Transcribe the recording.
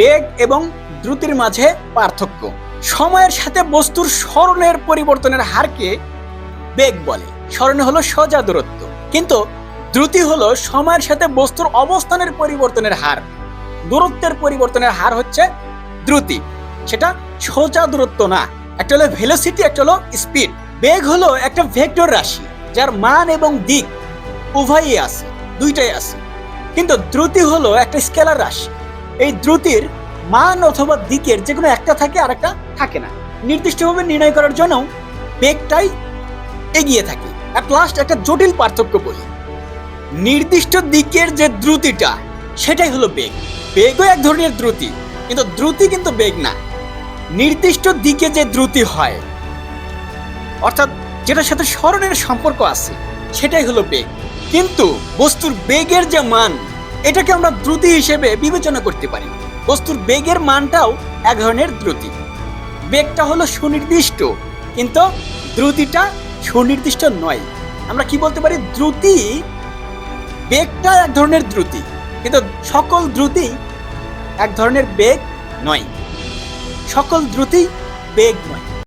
বেগ এবং দ্রুতির মাঝে পার্থক্য। সময়ের সাথে বস্তুর সরণের পরিবর্তনের হারকে বেগ বলে। সরণ হলো সোজা দূরত্ব, কিন্তু দ্রুতি হলো সময়ের সাথে বস্তুর অবস্থানের পরিবর্তনের হার। দূরত্বের পরিবর্তনের হার হচ্ছে দ্রুতি, সেটা সোজা দূরত্ব না। একটা হলো ভেলোসিটি, একটা হলো স্পিড। বেগ হলো একটা ভেক্টর রাশি যার মান এবং দিক উভয়ই আছে, দুইটাই আছে। কিন্তু দ্রুতি হলো একটা স্কেলার রাশি। এই দ্রুতির মান অথবা দিকের যে কোনো একটা থাকে আর একটা থাকে না। নির্দিষ্টভাবে নির্ণয় করার জন্য বেগটাই এগিয়ে থাকে। অ্যাট লাস্ট একটা জটিল পার্থক্য বলি, নির্দিষ্ট দিকের যে দ্রুতিটা সেটাই হলো বেগ। বেগও এক ধরনের দ্রুতি, কিন্তু দ্রুতি কিন্তু বেগ না। নির্দিষ্ট দিকে যে দ্রুতি হয়, অর্থাৎ যেটার সাথে সরণের সম্পর্ক আছে, সেটাই হলো বেগ। কিন্তু বস্তুর বেগের যে মান, এটাকে আমরা দ্রুতি হিসেবে বিবেচনা করতে পারি। বস্তুর বেগের মানটাও এক ধরনের দ্রুতি। বেগটা হলো সুনির্দিষ্ট, কিন্তু দ্রুতিটা সুনির্দিষ্ট নয়। আমরা কি বলতে পারি, দ্রুতি, বেগটা এক ধরনের দ্রুতি, কিন্তু সকল দ্রুতি এক ধরনের বেগ নয়। সকল দ্রুতি বেগ নয়।